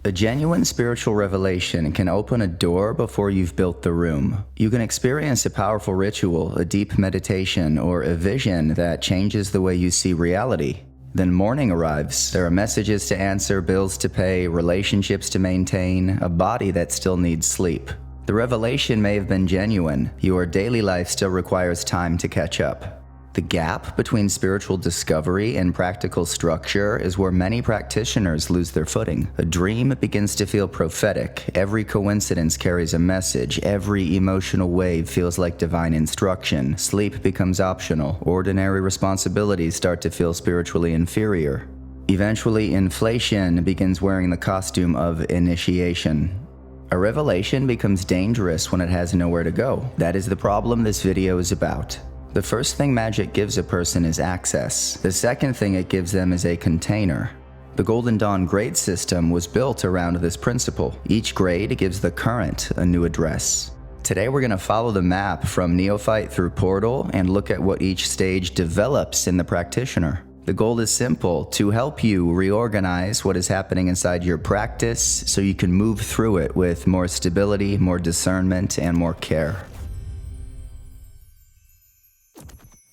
A genuine spiritual revelation can open a door before you've built the room. You can experience a powerful ritual, a deep meditation, or a vision that changes the way you see reality. Then morning arrives. There are messages to answer, bills to pay, relationships to maintain, a body that still needs sleep. The revelation may have been genuine. Your daily life still requires time to catch up. The gap between spiritual discovery and practical structure is where many practitioners lose their footing. A dream begins to feel prophetic. Every coincidence carries a message. Every emotional wave feels like divine instruction. Sleep becomes optional. Ordinary responsibilities start to feel spiritually inferior. Eventually, inflation begins wearing the costume of initiation. A revelation becomes dangerous when it has nowhere to go. That is the problem this video is about. The first thing magic gives a person is access. The second thing it gives them is a container. The Golden Dawn grade system was built around this principle. Each grade gives the current a new address. Today we're going to follow the map from Neophyte through Portal and look at what each stage develops in the practitioner. The goal is simple: to help you reorganize what is happening inside your practice so you can move through it with more stability, more discernment, and more care.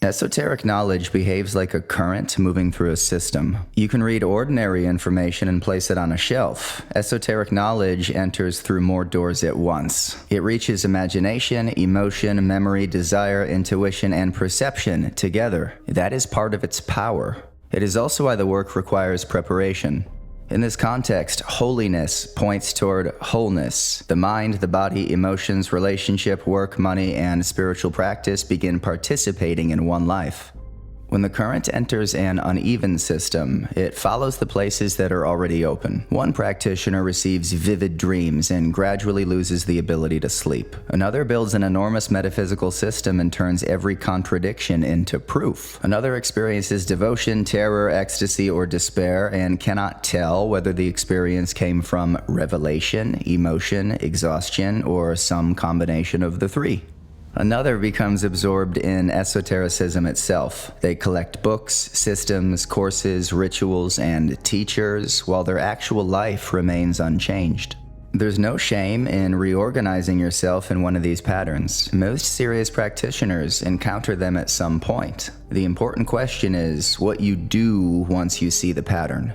Esoteric knowledge behaves like a current moving through a system. You can read ordinary information and place it on a shelf. Esoteric knowledge enters through more doors at once. It reaches imagination, emotion, memory, desire, intuition, and perception together. That is part of its power. It is also why the work requires preparation. In this context, holiness points toward wholeness. The mind, the body, emotions, relationship, work, money, and spiritual practice begin participating in one life. When the current enters an uneven system, it follows the places that are already open. One practitioner receives vivid dreams and gradually loses the ability to sleep. Another builds an enormous metaphysical system and turns every contradiction into proof. Another experiences devotion, terror, ecstasy, or despair and cannot tell whether the experience came from revelation, emotion, exhaustion, or some combination of the three. Another becomes absorbed in esotericism itself. They collect books, systems, courses, rituals, and teachers, while their actual life remains unchanged. There's no shame in reorganizing yourself in one of these patterns. Most serious practitioners encounter them at some point. The important question is what you do once you see the pattern.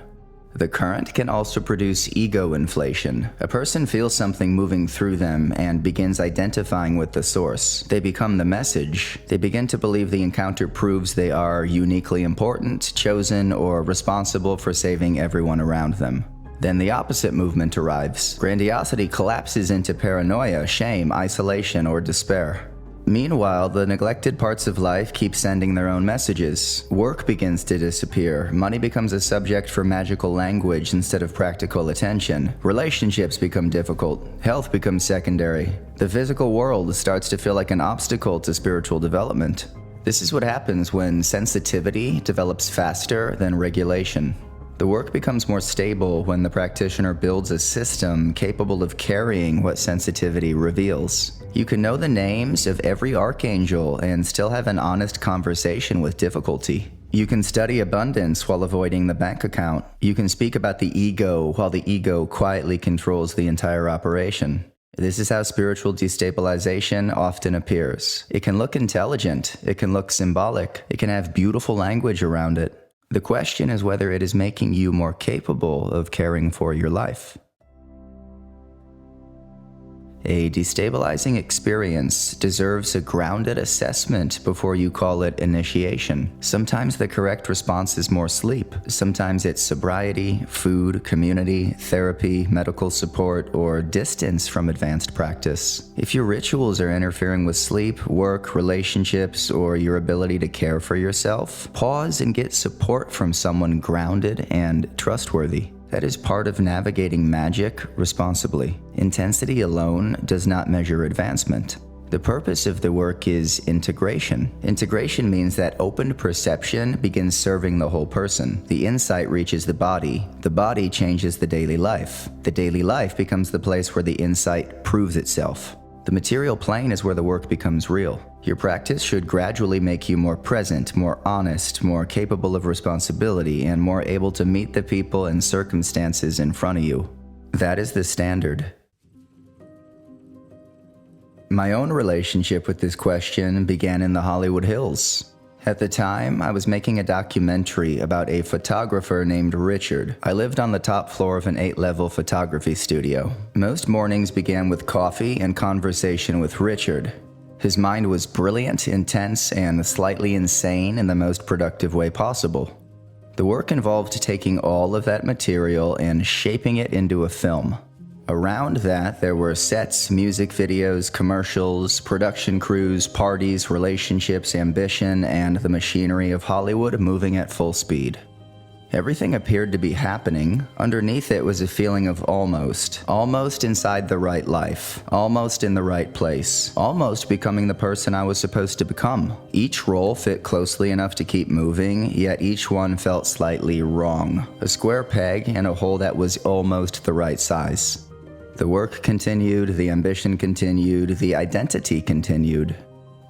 The current can also produce ego inflation. A person feels something moving through them and begins identifying with the source. They become the message. They begin to believe the encounter proves they are uniquely important, chosen, or responsible for saving everyone around them. Then the opposite movement arrives. Grandiosity collapses into paranoia, shame, isolation, or despair. Meanwhile, the neglected parts of life keep sending their own messages. Work begins to disappear. Money becomes a subject for magical language instead of practical attention. Relationships become difficult. Health becomes secondary. The physical world starts to feel like an obstacle to spiritual development. This is what happens when sensitivity develops faster than regulation. The work becomes more stable when the practitioner builds a system capable of carrying what sensitivity reveals. You can know the names of every archangel and still have an honest conversation with difficulty. You can study abundance while avoiding the bank account. You can speak about the ego while the ego quietly controls the entire operation. This is how spiritual destabilization often appears. It can look intelligent, it can look symbolic, it can have beautiful language around it. The question is whether it is making you more capable of caring for your life. A destabilizing experience deserves a grounded assessment before you call it initiation. Sometimes the correct response is more sleep. Sometimes it's sobriety, food, community, therapy, medical support, or distance from advanced practice. If your rituals are interfering with sleep, work, relationships, or your ability to care for yourself, pause and get support from someone grounded and trustworthy. That is part of navigating magic responsibly. Intensity alone does not measure advancement. The purpose of the work is integration. Integration means that opened perception begins serving the whole person. The insight reaches the body changes the daily life. The daily life becomes the place where the insight proves itself. The material plane is where the work becomes real. Your practice should gradually make you more present, more honest, more capable of responsibility, and more able to meet the people and circumstances in front of you. That is the standard. My own relationship with this question began in the Hollywood Hills. At the time, I was making a documentary about a photographer named Richard. I lived on the top floor of an 8-level photography studio. Most mornings began with coffee and conversation with Richard. His mind was brilliant, intense, and slightly insane in the most productive way possible. The work involved taking all of that material and shaping it into a film. Around that, there were sets, music videos, commercials, production crews, parties, relationships, ambition, and the machinery of Hollywood moving at full speed. Everything appeared to be happening. Underneath it was a feeling of almost inside the right life, almost in the right place, almost becoming the person I was supposed to become. Each role fit closely enough to keep moving, yet each one felt slightly wrong. A square peg in a hole that was almost the right size. The work continued, the ambition continued, the identity continued.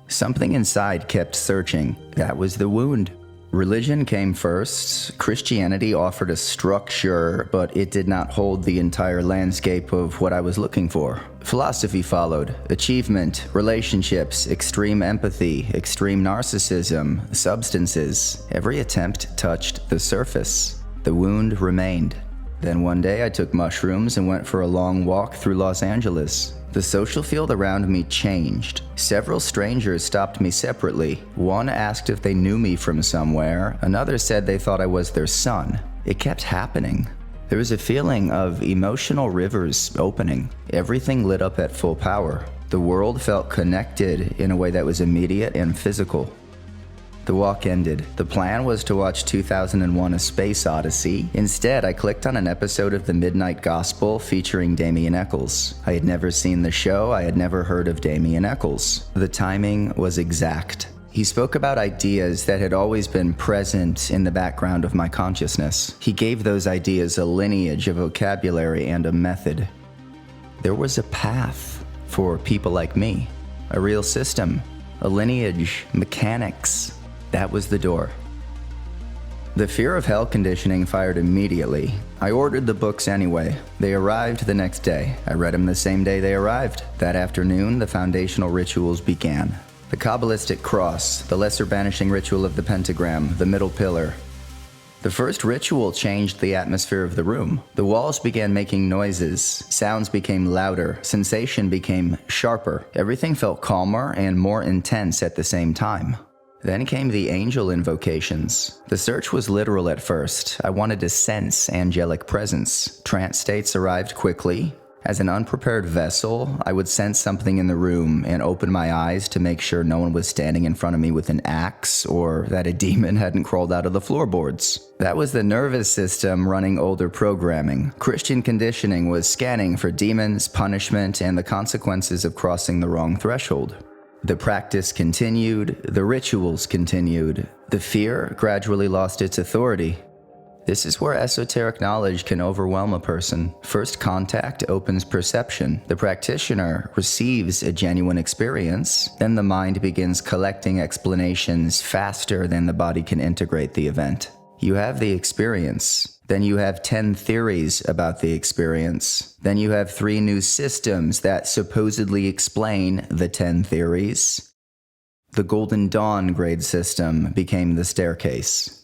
Something inside kept searching. That was the wound. Religion came first. Christianity offered a structure, but it did not hold the entire landscape of what I was looking for. Philosophy followed. Achievement, relationships, extreme empathy, extreme narcissism, substances. Every attempt touched the surface. The wound remained. Then one day I took mushrooms and went for a long walk through Los Angeles. The social field around me changed. Several strangers stopped me separately. One asked if they knew me from somewhere. Another said they thought I was their son. It kept happening. There was a feeling of emotional rivers opening. Everything lit up at full power. The world felt connected in a way that was immediate and physical. The walk ended. The plan was to watch 2001: A Space Odyssey. Instead, I clicked on an episode of The Midnight Gospel featuring Damien Eccles. I had never seen the show. I had never heard of Damien Eccles. The timing was exact. He spoke about ideas that had always been present in the background of my consciousness. He gave those ideas a lineage, a vocabulary, and a method. There was a path for people like me. A real system. A lineage. Mechanics. That was the door. The fear of hell conditioning fired immediately. I ordered the books anyway. They arrived the next day. I read them the same day they arrived. That afternoon, the foundational rituals began. The Kabbalistic cross, the lesser banishing ritual of the pentagram, the middle pillar. The first ritual changed the atmosphere of the room. The walls began making noises. Sounds became louder. Sensation became sharper. Everything felt calmer and more intense at the same time. Then came the angel invocations. The search was literal at first. I wanted to sense angelic presence. Trance states arrived quickly. As an unprepared vessel, I would sense something in the room and open my eyes to make sure no one was standing in front of me with an axe or that a demon hadn't crawled out of the floorboards. That was the nervous system running older programming. Christian conditioning was scanning for demons, punishment, and the consequences of crossing the wrong threshold. The practice continued, the rituals continued. The fear gradually lost its authority. This is where esoteric knowledge can overwhelm a person. First contact opens perception. The practitioner receives a genuine experience. Then the mind begins collecting explanations faster than the body can integrate the event. You have the experience. Then you have 10 theories about the experience. Then you have 3 new systems that supposedly explain the 10 theories. The Golden Dawn grade system became the staircase.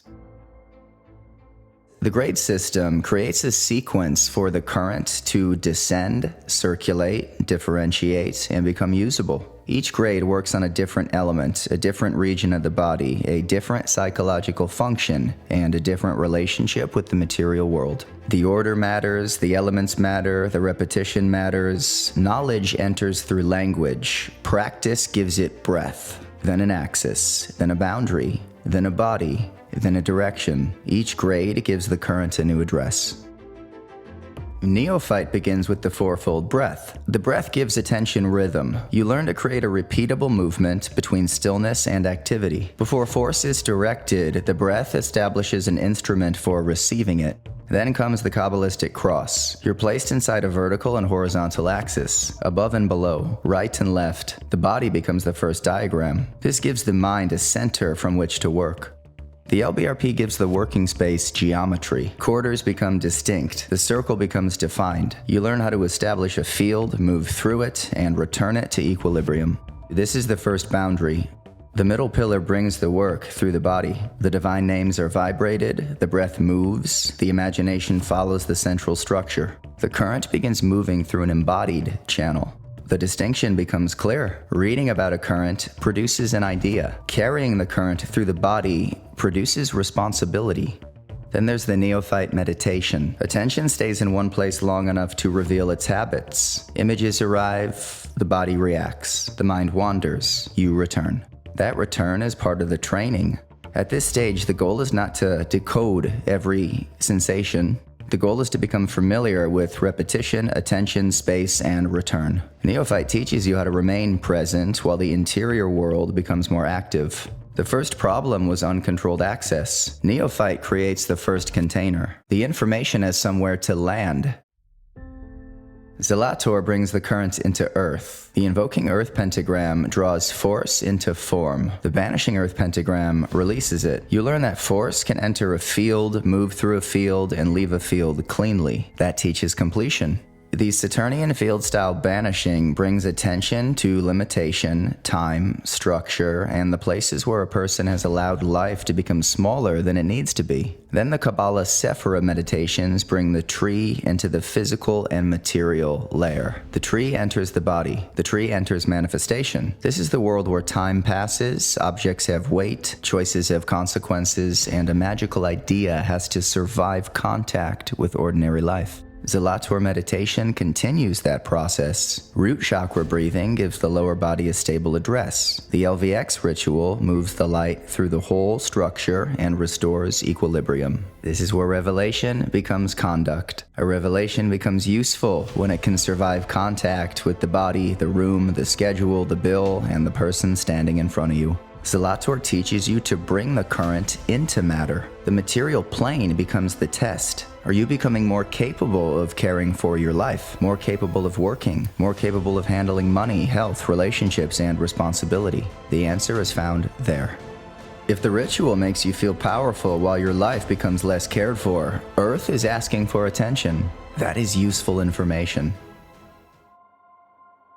The grade system creates a sequence for the current to descend, circulate, differentiate, and become usable. Each grade works on a different element, a different region of the body, a different psychological function, and a different relationship with the material world. The order matters, the elements matter, the repetition matters. Knowledge enters through language. Practice gives it breadth, then an axis, then a boundary, then a body, then a direction. Each grade gives the current a new address. Neophyte begins with the fourfold breath. The breath gives attention rhythm. You learn to create a repeatable movement between stillness and activity. Before force is directed, the breath establishes an instrument for receiving it. Then comes the Kabbalistic cross. You're placed inside a vertical and horizontal axis, above and below, right and left. The body becomes the first diagram. This gives the mind a center from which to work. The LBRP gives the working space geometry. Quarters become distinct. The circle becomes defined. You learn how to establish a field, move through it, and return it to equilibrium. This is the first boundary. The middle pillar brings the work through the body. The divine names are vibrated, the breath moves, the imagination follows the central structure. The current begins moving through an embodied channel. The distinction becomes clear. Reading about a current produces an idea. Carrying the current through the body produces responsibility. Then there's the Neophyte meditation. Attention stays in one place long enough to reveal its habits. Images arrive, the body reacts. The mind wanders, you return. That return is part of the training. At this stage, the goal is not to decode every sensation. The goal is to become familiar with repetition, attention, space, and return. Neophyte teaches you how to remain present while the interior world becomes more active. The first problem was uncontrolled access. Neophyte creates the first container. The information has somewhere to land. Zelator brings the current into Earth. The invoking Earth pentagram draws force into form. The banishing Earth pentagram releases it. You learn that force can enter a field, move through a field, and leave a field cleanly. That teaches completion. The Saturnian field-style banishing brings attention to limitation, time, structure, and the places where a person has allowed life to become smaller than it needs to be. Then the Kabbalah Sephira meditations bring the tree into the physical and material layer. The tree enters the body. The tree enters manifestation. This is the world where time passes, objects have weight, choices have consequences, and a magical idea has to survive contact with ordinary life. Zelator meditation continues that process. Root chakra breathing gives the lower body a stable address. The LVX ritual moves the light through the whole structure and restores equilibrium. This is where revelation becomes conduct. A revelation becomes useful when it can survive contact with the body, the room, the schedule, the bill, and the person standing in front of you. Zelator teaches you to bring the current into matter. The material plane becomes the test. Are you becoming more capable of caring for your life, more capable of working, more capable of handling money, health, relationships, and responsibility? The answer is found there. If the ritual makes you feel powerful while your life becomes less cared for, Earth is asking for attention. That is useful information.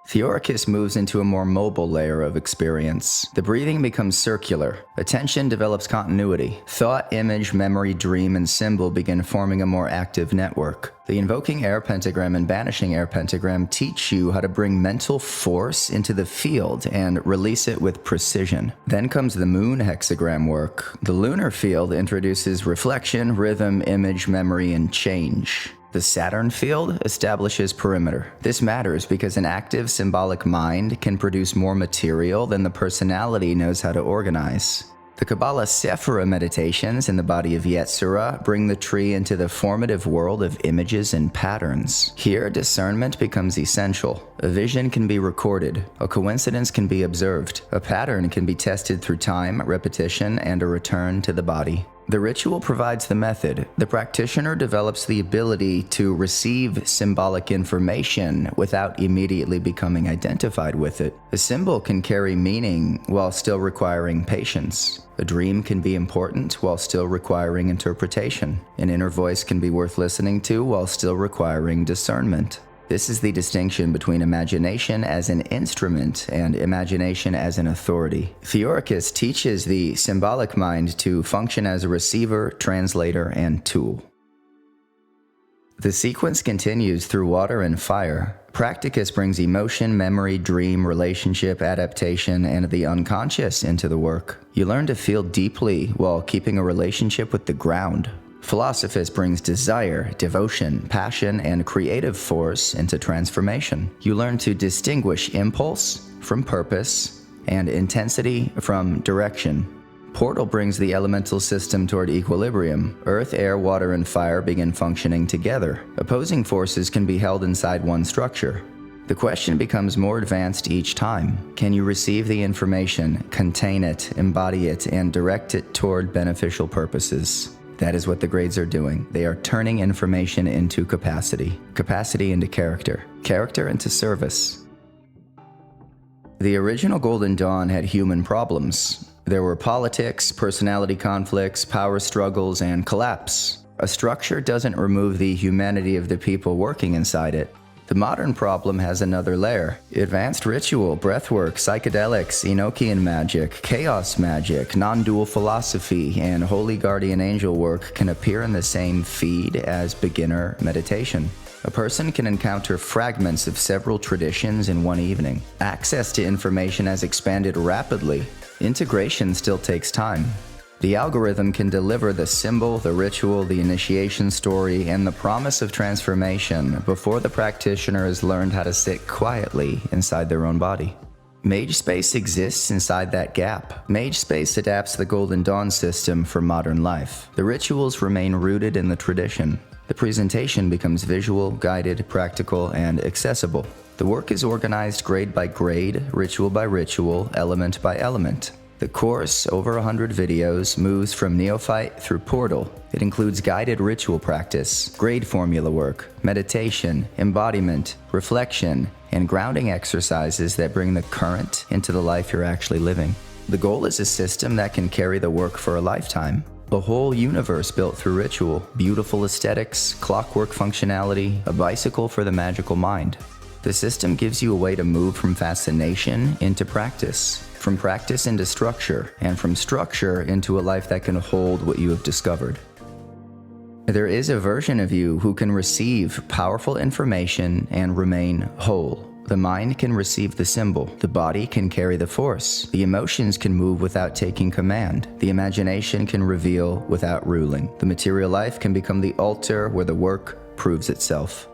Theoricus moves into a more mobile layer of experience. The breathing becomes circular. Attention develops continuity. Thought, image, memory, dream, and symbol begin forming a more active network. The invoking air pentagram and banishing air pentagram teach you how to bring mental force into the field and release it with precision. Then comes the moon hexagram work. The lunar field introduces reflection, rhythm, image, memory, and change. The Saturn field establishes perimeter. This matters because an active symbolic mind can produce more material than the personality knows how to organize. The Kabbalah Sephira meditations in the body of Yetzirah bring the tree into the formative world of images and patterns. Here, discernment becomes essential. A vision can be recorded. A coincidence can be observed. A pattern can be tested through time, repetition, and a return to the body. The ritual provides the method. The practitioner develops the ability to receive symbolic information without immediately becoming identified with it. A symbol can carry meaning while still requiring patience. A dream can be important while still requiring interpretation. An inner voice can be worth listening to while still requiring discernment. This is the distinction between imagination as an instrument and imagination as an authority. Theoricus teaches the symbolic mind to function as a receiver, translator, and tool. The sequence continues through water and fire. Practicus brings emotion, memory, dream, relationship, adaptation, and the unconscious into the work. You learn to feel deeply while keeping a relationship with the ground. Philosophus brings desire, devotion, passion, and creative force into transformation. You learn to distinguish impulse from purpose and intensity from direction. Portal brings the elemental system toward equilibrium. Earth, air, water, and fire begin functioning together. Opposing forces can be held inside one structure. The question becomes more advanced each time. Can you receive the information, contain it, embody it, and direct it toward beneficial purposes? That is what the grades are doing. They are turning information into capacity, capacity into character, character into service. The original Golden Dawn had human problems. There were politics, personality conflicts, power struggles, and collapse. A structure doesn't remove the humanity of the people working inside it. The modern problem has another layer. Advanced ritual, breathwork, psychedelics, Enochian magic, chaos magic, non-dual philosophy, and holy guardian angel work can appear in the same feed as beginner meditation. A person can encounter fragments of several traditions in one evening. Access to information has expanded rapidly. Integration still takes time. The algorithm can deliver the symbol, the ritual, the initiation story, and the promise of transformation before the practitioner has learned how to sit quietly inside their own body. Mage Space exists inside that gap. Mage Space adapts the Golden Dawn system for modern life. The rituals remain rooted in the tradition. The presentation becomes visual, guided, practical, and accessible. The work is organized grade by grade, ritual by ritual, element by element. The course, over 100 videos, moves from Neophyte through Portal. It includes guided ritual practice, grade formula work, meditation, embodiment, reflection, and grounding exercises that bring the current into the life you're actually living. The goal is a system that can carry the work for a lifetime. A whole universe built through ritual, beautiful aesthetics, clockwork functionality, a bicycle for the magical mind. The system gives you a way to move from fascination into practice, from practice into structure, and from structure into a life that can hold what you have discovered. There is a version of you who can receive powerful information and remain whole. The mind can receive the symbol, the body can carry the force, the emotions can move without taking command, the imagination can reveal without ruling, the material life can become the altar where the work proves itself.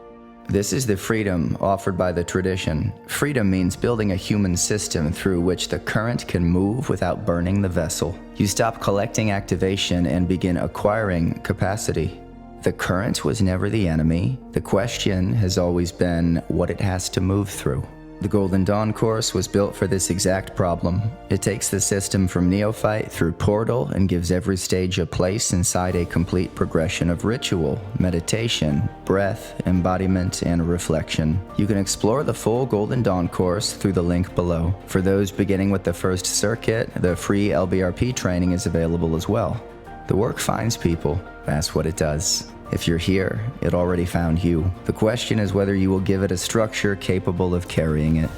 This is the freedom offered by the tradition. Freedom means building a human system through which the current can move without burning the vessel. You stop collecting activation and begin acquiring capacity. The current was never the enemy. The question has always been what it has to move through. The Golden Dawn course was built for this exact problem. It takes the system from Neophyte through Portal and gives every stage a place inside a complete progression of ritual, meditation, breath, embodiment, and reflection. You can explore the full Golden Dawn course through the link below. For those beginning with the first circuit, the free LBRP training is available as well. The work finds people. That's what it does. If you're here, it already found you. The question is whether you will give it a structure capable of carrying it.